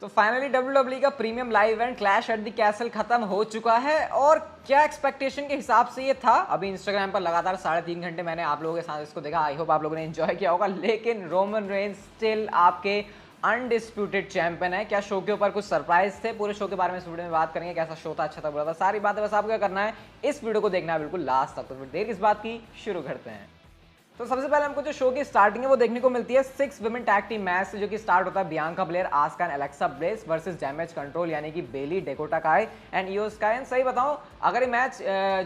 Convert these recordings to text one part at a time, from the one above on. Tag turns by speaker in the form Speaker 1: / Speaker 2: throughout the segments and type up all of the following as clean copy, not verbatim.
Speaker 1: तो finally WWE का premium live event clash at the castle खत्म हो चुका है और क्या एक्सपेक्टेशन के हिसाब से ये था। अभी इंस्टाग्राम पर लगातार 3.5 घंटे मैंने आप लोगों के साथ इसको देखा। आई होप आप लोगों ने एंजॉय किया होगा। लेकिन रोमन रेंज स्टिल आपके अनडिस्प्यूटेड चैंपियन है। क्या शो के ऊपर कुछ सरप्राइज थे? पूरे शो के बारे में इस वीडियो में बात करेंगे। कैसा शो था, अच्छा था, बुरा था, सारी बातें। बस आपको क्या करना है, इस वीडियो को देखना है बिल्कुल लास्ट तक। तो फिर देर किस बात की, शुरू करते हैं। तो सबसे पहले हमको जो शो की स्टार्टिंग है वो देखने को मिलती है 6 विमेन टैग टीम मैच से, जो कि स्टार्ट होता है Bianca Belair, Asuka and Alexa Bliss versus damage control यानी कि Bayley, Dakota Kai and Iyo Sky. And सही बताऊं, अगर ये मैच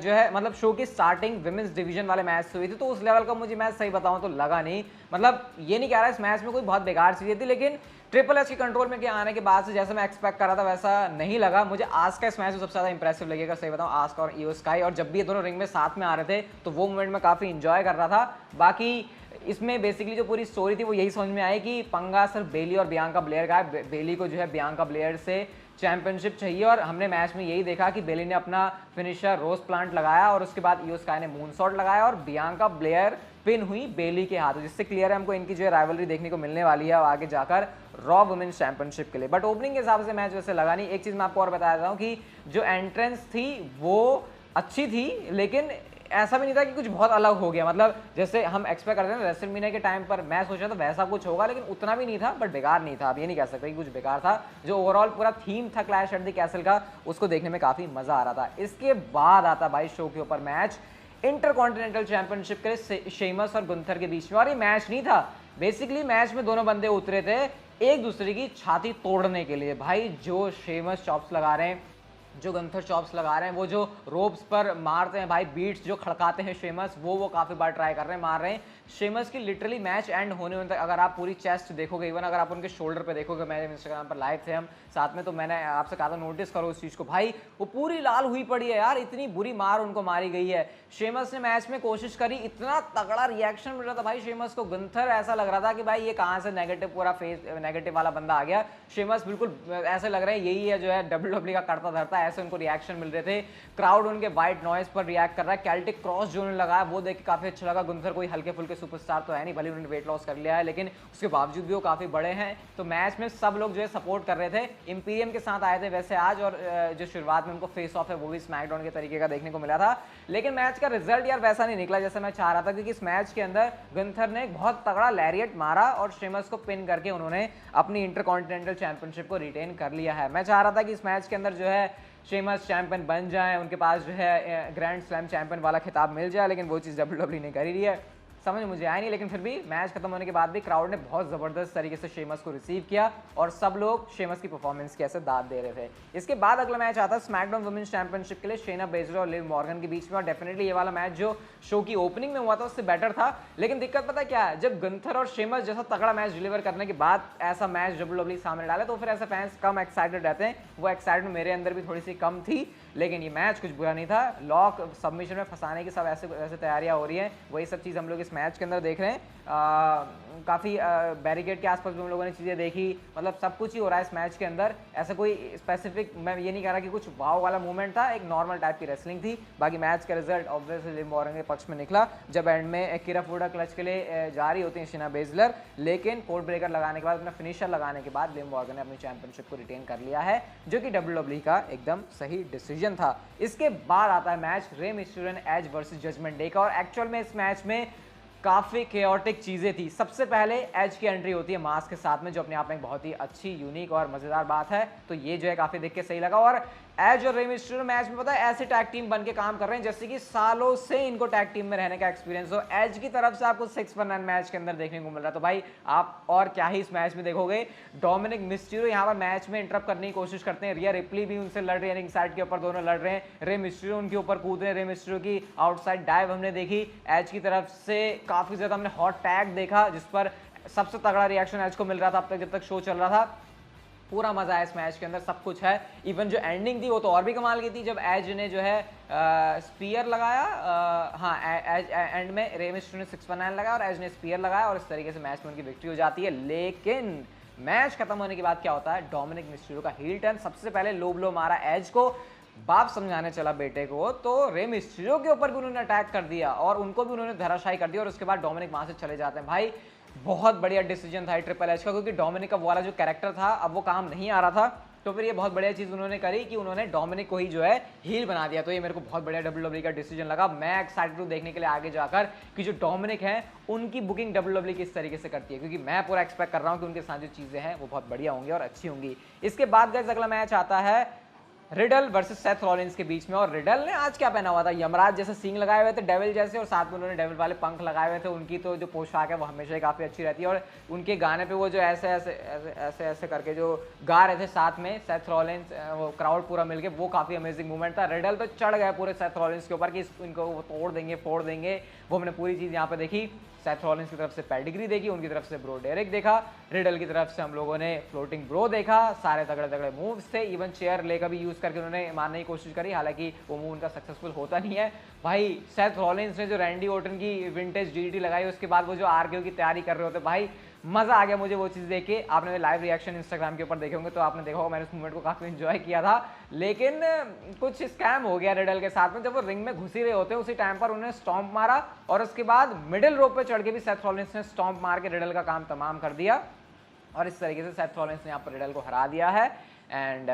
Speaker 1: जो है मतलब शो की स्टार्टिंग विमेंस डिवीजन वाले मैच से हुई थी तो उस लेवल का मुझे मैच सही बताऊं तो लगा नहीं। मतलब ये नहीं कह रहा इस मैच में कोई बहुत बेकार चीजें थी, लेकिन ट्रिपल एच के कंट्रोल में आने के बाद से जैसे मैं एक्सपेक्ट कर रहा था वैसा नहीं लगा मुझे। आस्का इस मैच में सबसे ज्यादा इंप्रेसिव लगेगा, सही बताऊं, आस्का और इयो स्काई। और जब भी ये दोनों रिंग में साथ में आ रहे थे तो वो मोमेंट में काफी इंजॉय कर रहा था। बाकी इसमें बेसिकली जो पूरी स्टोरी थी वो यही समझ में आई कि पंगा सिर्फ बेली और बियांका ब्लेयर का है। बेली को जो है बियांका ब्लेयर से चैंपियनशिप चाहिए और हमने मैच में यही देखा कि बेली ने अपना फिनिशर रोज प्लांट लगाया और उसके बाद इयो स्काई ने मून शॉट लगाया और बियांका ब्लेयर पिन हुई बेली के हाथों, जिससे क्लियर है हमको इनकी जो है राइवलरी देखने को मिलने वाली है आगे जाकर रॉ वुमेन्स चैंपियनशिप के लिए। बट ओपनिंग के हिसाब से मैच वैसे लगा नहीं। एक चीज मैं आपको और बता देता हूँ कि जो एंट्रेंस थी वो अच्छी थी, लेकिन ऐसा भी नहीं था कि कुछ बहुत अलग हो गया। मतलब जैसे हम एक्सपेक्ट करते हैं रेसलमेनिया के टाइम पर मैं सोचा था वैसा कुछ होगा, लेकिन उतना भी नहीं था, बट बेकार नहीं था। अब ये नहीं कह सकते कि कुछ बेकार था। जो ओवरऑल पूरा थीम था क्लैश एट द कैसल का, उसको देखने में काफी मजा आ रहा था। इसके बाद आता भाई शो के ऊपर मैच इंटरकॉन्टिनेंटल चैंपियनशिप के लिए शेमस और गुंथर के बीच में। और ये मैच नहीं था, बेसिकली मैच में दोनों बंदे उतरे थे एक दूसरे की छाती तोड़ने के लिए। भाई जो शेमस चॉप्स लगा रहे हैं, जो गंथर चॉप्स लगा रहे हैं, वो जो रोप्स पर मारते हैं भाई, बीट्स जो खड़काते हैं शेमस, वो काफी बार ट्राई कर रहे हैं, मार रहे हैं। शेमस की लिटरली मैच एंड होने तक अगर आप पूरी चेस्ट देखोगे, इवन अगर आप उनके शोल्डर पे देखोगे, मेरे इंस्टाग्राम पर लाइव थे हम साथ में, तो मैंने आपसे कहा था नोटिस करो उस चीज को। भाई वो पूरी लाल हुई पड़ी है यार, इतनी बुरी मार उनको मारी गई है। शेमस ने मैच में कोशिश करी, इतना तगड़ा रिएक्शन मिल रहा था भाई शेमस को। गुंथर ऐसा लग रहा था कि भाई ये कहाँ से नेगेटिव पूरा फेस नेगेटिव वाला बंदा आ गया। शेमस बिल्कुल ऐसे लग रहा है यही है जो है डब्ल्यूडब्ल्यूई का करता धरता, ऐसे उनको रिएक्शन मिल रहे थे। क्राउड उनके वाइट नॉइज पर रिएक्ट कर रहा है। कैल्टिक क्रॉस जो उन्होंने लगाया वो देख के काफी अच्छा लगा। गुंथर कोई हल्के फुल्के सुपरस्टार तो है नहीं, भले उन्होंने वेट लॉस कर लिया है, लेकिन उसके बावजूद भी वो काफी बड़े हैं। तो मैच में सब लोग जो है सपोर्ट कर रहे थे। इंपीरियम के साथ आए थे वैसे आज, और जो शुरुआत में उनको फेस ऑफ है वो भी स्मैकडाउन के तरीके का देखने को मिला था। लेकिन मैच का रिजल्ट यार वैसा नहीं निकला जैसे मैं चाह रहा था, क्योंकि इस मैच के अंदर गुंथर ने एक बहुत तगड़ा लैरिएट मारा और शेमस को पिन करके उन्होंने अपनी इंटरकॉन्टिनेंटल चैंपियनशिप को रिटेन कर लिया है। मैं चाह रहा था कि इस मैच के अंदर जो है शेमस चैंपियन बन जाए, उनके पास जो है ग्रैंड स्लैम चैंपियन वाला खिताब मिल जाए, लेकिन वो चीज़ डब्ल्यूडब्ल्यूई ने कर ही रही है। समझ मुझे आया नहीं, लेकिन फिर भी मैच खत्म होने के बाद भी क्राउड ने बहुत ज़बरदस्त तरीके से शेमस को रिसीव किया और सब लोग शेमस की परफॉर्मेंस की ऐसे दाद दे रहे थे। इसके बाद अगला मैच आता है स्मैकडाउन वुमेन्स चैंपियनशिप के लिए शेना बेजलर और लिव मॉर्गन के बीच में। और डेफिनेटली ये वाला मैच जो शो की ओपनिंग में हुआ था उससे बेटर था, लेकिन दिक्कत पता क्या है, जब गुंथर और शेमस जैसा तगड़ा मैच डिलीवर करने के बाद ऐसा मैच डब्ल्यूडब्ल्यूई सामने डाले तो फिर ऐसे फैंस कम एक्साइटेड रहते हैं। वो एक्साइटमेंट मेरे अंदर भी थोड़ी सी कम थी, लेकिन ये मैच कुछ बुरा नहीं था। लॉक सबमिशन में फंसाने की सब ऐसे तैयारियां हो रही हैं, वही सब चीज़ हम लोग इस मैच के अंदर देख रहे हैं। काफ़ी बैरिकेड के आसपास भी हम लोगों ने चीज़ें देखी, मतलब सब कुछ ही हो रहा है इस मैच के अंदर। ऐसा कोई स्पेसिफिक मैं ये नहीं कह रहा कि कुछ वाव वाला मूवमेंट था, एक नॉर्मल टाइप की रेसलिंग थी। बाकी मैच का रिजल्ट ऑब्वियसली लिव मॉर्गन के पक्ष में निकला, जब एंड में किरा फूडा क्लच के लिए जा रही होती है शेना बेजलर, लेकिन कोड ब्रेकर लगाने के बाद, अपना फिनिशर लगाने के बाद लिव मॉर्गन ने अपनी चैंपियनशिप को रिटेन कर लिया है, जो कि डब्ल्यूडब्ल्यूई का एकदम सही डिसीजन था। इसके बाद आता है match Rey Mysterio and Edge versus Judgment Day का, और एक्चुअल में इस मैच में काफ़ी केओटिक चीज़ें थी। सबसे पहले एज की एंट्री होती है मास्क के साथ में, जो अपने आप में एक बहुत ही अच्छी, यूनिक और मज़ेदार बात है। तो ये जो है काफ़ी देख के सही लगा। और एज और रे मिस्टीरियो मैच में पता है ऐसे टैग टीम बन के काम कर रहे हैं जैसे कि सालों से इनको टैग टीम में रहने का एक्सपीरियंस हो। एज की तरफ से आपको 619 मैच के अंदर देखने को मिल रहा है, तो भाई आप और क्या ही इस मैच में देखोगे। डोमिनिक मिस्टीरियो यहाँ पर मैच में इंटरप्ट करने की कोशिश करते हैं, रिया रिप्ली भी उनसे लड़ रही है, रिंग साइड के ऊपर दोनों लड़ रहे हैं, रे मिस्टीरियो उनके ऊपर कूद रहे हैं। रे मिस्टीरियो की आउटसाइड डाइव हमने देखी एज की तरफ से, काफ़ी ज़्यादा हमने हॉट टैग देखा जिस पर सबसे तगड़ा रिएक्शन एज को मिल रहा था अब तक जब तक शो चल रहा था। पूरा मजा आया इस मैच के अंदर, सब कुछ है। इवन जो एंडिंग थी वो तो और भी कमाल की थी, जब एज ने जो है स्पीयर लगाया, हाँ एज एंड में रे मिस्टीरियो ने 619 लगाया और एज ने स्पीयर लगाया, और इस तरीके से मैच में उनकी विक्ट्री हो जाती है। लेकिन मैच खत्म होने के बाद क्या होता है, डोमिनिक मिस्टीरियो का हील टर्न। सबसे पहले लो ब्लो मारा एज को, बाप समझाने चला बेटे को, तो रे मिस्टीरियो के ऊपर भी उन्होंने अटैक कर दिया और उनको भी उन्होंने धराशायी कर दिया, और उसके बाद डोमिनिक वहां से चले जाते हैं। भाई बहुत बढ़िया डिसीजन था ट्रिपल एच का, क्योंकि डोमिनिक का वाला जो कैरेक्टर था अब वो काम नहीं आ रहा था। तो फिर ये बहुत बढ़िया चीज़ उन्होंने करी कि उन्होंने डोमिनिक को ही जो है हील बना दिया। तो ये मेरे को बहुत बढ़िया डब्ल्यूडब्ल्यूई का डिसीजन लगा। मैं एक्साइटेड हूँ देखने के लिए आगे जाकर कि जो डोमिनिक है उनकी बुकिंग डब्ल्यूडब्ल्यूई किस तरीके से करती है, क्योंकि मैं पूरा एक्सपेक्ट कर रहा हूँ कि उनके साथ जो चीज़ें हैं वो बहुत बढ़िया होंगी और अच्छी होंगी। इसके बाद गाइस अगला मैच आता है रिडल वर्सेस सेथ रॉलिंस के बीच में। और रिडल ने आज क्या पहना हुआ था, यमराज जैसे सींग लगाए हुए थे डेविल जैसे, और साथ में उन्होंने डेविल वाले पंख लगाए हुए थे। उनकी तो जो पोशाक है वो हमेशा ही काफ़ी अच्छी रहती है, और उनके गाने पे वो जो ऐसे ऐसे ऐसे ऐसे ऐसे करके जो गा रहे थे साथ में सेथ रॉलिंस, वो क्राउड पूरा मिलके, वो काफ़ी अमेजिंग मूवमेंट था। रिडल तो चढ़ गए पूरे सेथ रॉलिंस के ऊपर कि इनको वो तोड़ देंगे फोड़ देंगे। वो हमने पूरी चीज़ यहाँ पे देखी। सेथ रॉलिंस की तरफ से पेडिग्री देखी, उनकी तरफ से ब्रो डेरिक देखा, रिडल की तरफ से हम लोगों ने फ्लोटिंग ब्रो देखा। सारे तगड़े तगड़े मूव्स थे, इवन चेयर लेकर भी यूज़ करके उन्होंने मारने की कोशिश करी, हालांकि वो मूव उनका सक्सेसफुल होता नहीं है। भाई सेथ रॉलिंस ने जो रैंडी ऑर्टन की विंटेज डीडीटी लगाई, उसके बाद वो जो आरकेओ की तैयारी कर रहे होते, भाई मज़ा आ गया मुझे वो चीज़ देख के। आपने लाइव रिएक्शन इंस्टाग्राम के ऊपर देखे होंगे तो आपने देखा होगा, मैंने उस मूवमेंट को काफ़ी एंजॉय किया था। लेकिन कुछ स्कैम हो गया रिडल के साथ में। जब वो रिंग में घुस ही रहे होते उसी टाइम पर उन्होंने स्टॉम्प मारा, और उसके बाद मिडिल रोप पे चढ़ के भी सेथ रॉलिंस ने स्टॉम्प मार के रिडल का काम तमाम कर दिया, और इस तरीके से सेथ रॉलिंस ने यहाँ पर रिडल को हरा दिया है। एंड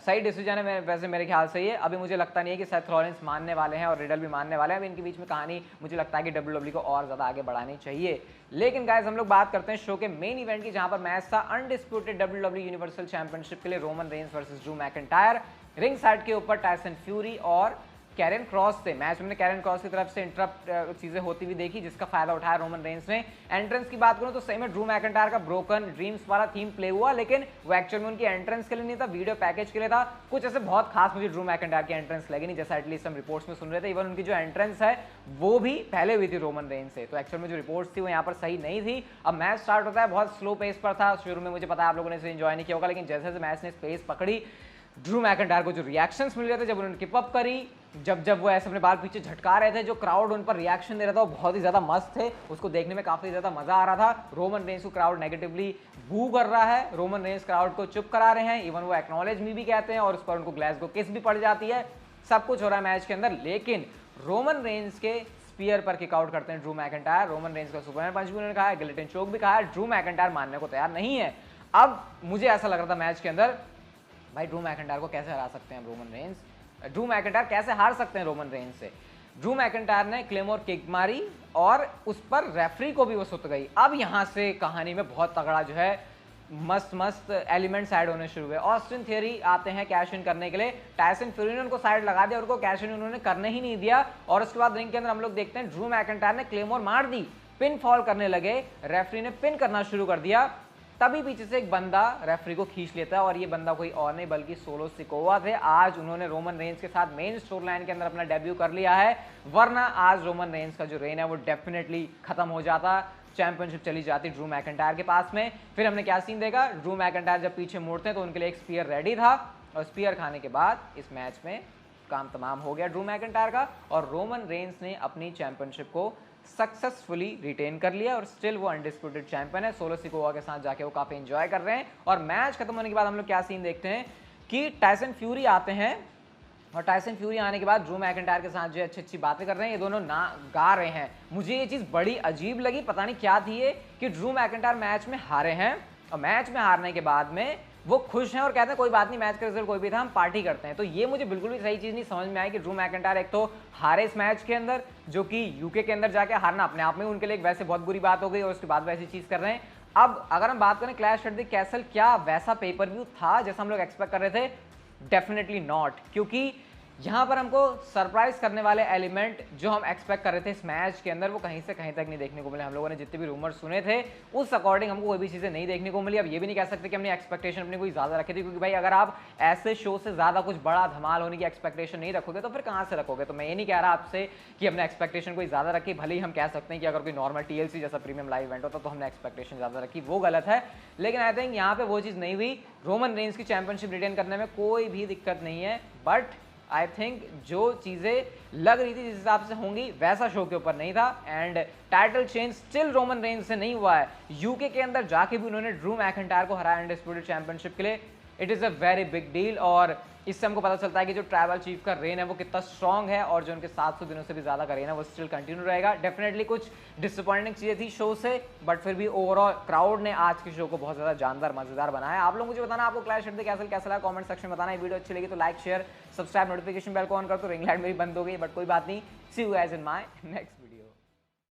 Speaker 1: सही डिसीजन है वैसे मेरे ख्याल से ये। अभी मुझे लगता नहीं है कि सेथ रॉलिंस मानने वाले हैं और रिडल भी मानने वाले हैं। अभी इनके बीच में कहानी मुझे लगता है कि डब्ल्यूडब्ल्यूई को और ज़्यादा आगे बढ़ानी चाहिए। लेकिन गाइस हम लोग बात करते हैं शो के मेन इवेंट की, जहां पर मैच था अनडिस्प्यूटेड डब्ल्यूडब्ल्यूई यूनिवर्सल चैंपियनशिप के लिए Roman Reigns versus Drew McIntyre. Ring side के ऊपर टायसन फ्यूरी और कैरन क्रॉस थे। मैच में कैरन क्रॉस की तरफ से इंटरप्ट चीजें होती हुई देखी, जिसका फायदा उठाया रोमन रेंस ने। एंट्रेंस की बात करूं तो सही में ड्रू मैकिंटायर का ब्रोकन ड्रीम्स वाला थीम प्ले हुआ, लेकिन वो एक्चुअल में उनकी एंट्रेंस के लिए नहीं था, वीडियो पैकेज के लिए था। कुछ ऐसे बहुत खास मुझे ड्रू मैकिंटायर की एंट्रेंस लगी नहीं, जैसा एटलीस्ट हम रिपोर्ट्स में सुन रहे थे। इवन उनकी जो एंट्रेंस है वो भी पहले हुई थी रोमन रेंस से, तो एक्चुअल में जो रिपोर्ट्स थी वो यहाँ पर सही नहीं थी। अब मैच स्टार्ट होता है, बहुत स्लो पेस पर था शुरू में, मुझे पता है आप लोगों ने इसे एंजॉय नहीं किया होगा, लेकिन जैसे जैसे मैच ने स्पेस पकड़ी, ड्रू मैकिंटायर को जो रिएक्शंस मिल रहे थे जब उन्होंने किप अप करी, जब वो ऐसे अपने बाल पीछे झटका रहे थे, जो क्राउड उन पर रिएक्शन दे रहा था वो बहुत ही ज़्यादा मस्त थे। उसको देखने में काफ़ी ज़्यादा मज़ा आ रहा था। रोमन रेंस को क्राउड नेगेटिवली बू कर रहा है, रोमन रेंस क्राउड को चुप करा रहे हैं, इवन वो एक्नॉलेज मी भी कहते हैं, और उस पर उनको ग्लासगो किस भी पड़ जाती है। सब कुछ हो रहा है मैच के अंदर, लेकिन रोमन रेंस के स्पीयर पर किक आउट करते हैं ड्रू मैकिंटायर। रोमन रेंस का सुपरमैन पंच भी उन्होंने कहा है, गिलेटिन चोक भी कहा है। ड्रू मैकिंटायर मानने को तैयार नहीं है। अब मुझे ऐसा लग रहा था मैच के अंदर, भाई ड्रू मैकिंटायर को कैसे हरा सकते हैं रोमन रेंस, ड्रू मैकिंटायर कैसे हार सकते हैं रोमन रेंस से। ड्रू मैकिंटायर ने क्लेमोर किक मारी और उस पर रेफरी को भी वो सुत गई। अब यहाँ से कहानी में बहुत तगड़ा जो है मस्त एलिमेंट्स ऐड होने शुरू हुए। ऑस्टिन थियरी आते हैं कैश इन करने के लिए, टायसन फ्यूरी ने उनको साइड लगा दिया, उनको कैश इन उन्होंने करने ही नहीं दिया। और उसके बाद रिंग के अंदर हम लोग देखते हैं ड्रू मैकिंटायर ने क्लेमोर मार दी, पिन फॉल करने लगे, रेफरी ने पिन करना शुरू कर दिया। तभी पीछे से एक बंदा रेफरी को खींच लेता है, और ये बंदा कोई और नहीं बल्कि सोलो सिकोवा थे। आज उन्होंने रोमन रेंस के साथ मेन स्टोरी लाइन के अंदर अपना डेब्यू कर लिया है, वरना आज रोमन रेंस का जो रेन है वो डेफिनेटली खत्म हो जाता, चैंपियनशिप चली जाती ड्रू मैकिंटायर के पास में। फिर हमने क्या सीन देखा, ड्रू मैकिंटायर जब पीछे मुड़ते हैं तो उनके लिए एक स्पीयर रेडी था, और स्पीयर खाने के बाद इस मैच में काम तमाम हो गया ड्रू मैकिंटायर का, और रोमन रेंस ने अपनी चैंपियनशिप को सक्सेसफुली रिटेन कर लिया, और स्टिल वो अनडिस्प्यूटेड चैंपियन है। सोलो सिकोवा के साथ जाके वो काफ़ी एंजॉय कर रहे हैं। और मैच खत्म होने के बाद हम लोग क्या सीन देखते हैं कि टायसन फ्यूरी आते हैं, और टायसन फ्यूरी आने के बाद ड्रू मैकिंटायर के साथ जो अच्छी अच्छी बातें कर रहे हैं, ये दोनों ना गा रहे हैं। मुझे ये चीज़ बड़ी अजीब लगी, पता नहीं क्या थी ये, कि ड्रू मैकिंटायर मैच में हारे हैं, और मैच में हारने के बाद में वो खुश हैं और कहते हैं कोई बात नहीं, मैच का रिजल्ट कोई भी था, हम पार्टी करते हैं। तो ये मुझे बिल्कुल भी सही चीज़ नहीं समझ में आई कि ड्रू मैकिंटायर एक तो हारे इस मैच के अंदर, जो कि यूके के अंदर जाके हारना अपने आप में उनके लिए एक वैसे बहुत बुरी बात हो गई, और उसके बाद वैसी चीज़ कर रहे हैं। अब अगर हम बात करें क्लैश एट द कैसल, क्या वैसा पेपर व्यू था जैसा हम लोग एक्सपेक्ट कर रहे थे? डेफिनेटली नॉट, क्योंकि यहाँ पर हमको सरप्राइज करने वाले एलिमेंट जो हम एक्सपेक्ट कर रहे थे इस मैच के अंदर, वो कहीं से कहीं तक नहीं देखने को मिले। हम लोगों ने जितने भी रूमर सुने थे उस अकॉर्डिंग हमको कोई भी चीज़ें नहीं देखने को मिली। अब ये भी नहीं कह सकते कि हमने एक्सपेक्टेशन अपनी कोई ज़्यादा रखी थी, क्योंकि भाई अगर आप ऐसे शो से ज़्यादा कुछ बड़ा धमाल होने की एक्सपेक्टेशन नहीं रखोगे तो फिर कहाँ से रखोगे। तो मैं ये नहीं कह रहा आपसे कि हमने एक्सपेक्टेशन कोई ज़्यादा रखी, भले ही हम कह सकते हैं कि अगर कोई नॉर्मल TLC जैसा प्रीमियम लाइव इवेंट होता तो हमने एक्सपेक्टेशन ज़्यादा रखी, वो गलत है। लेकिन आई थिंक यहाँ पे वो चीज़ नहीं हुई। रोमन रेंस की चैंपियनशिप रिटेन करने में कोई भी दिक्कत नहीं है, बट आई थिंक जो चीज़ें लग रही थी जिस हिसाब से होंगी वैसा शो के ऊपर नहीं था। And title change still Roman Reigns से नहीं हुआ है। यूके के अंदर जाके भी उन्होंने ड्रू मैकिंटायर को हराया अनडिस्प्यूटेड चैंपियनशिप के लिए। It is a very big deal. और इससे हमको पता चलता है कि जो ट्राइबल चीफ का रेन है वो कितना स्ट्रॉन्ग है और जो उनके 700 दिनों से भी ज़्यादा का रेन है वो स्टिल कंटिन्यू रहेगा। डेफिनेटली कुछ डिसअपॉइंटिंग चीज़ें थी शो से, बट फिर भी ओवरऑल क्राउड ने आज के शो को बहुत ज़्यादा जानदार मज़ेदार बनाया। आप लोग मुझे बताना आपको क्लैश एट द कैसल कैसा लगा, कमेंट सेक्शन में बताना। ये वीडियो अच्छी लगी तो like share subscribe, notification bell को ऑन कर। तो रिंग लाइट मेरी बंद हो गई, बट कोई बात नहीं। See you guys in my next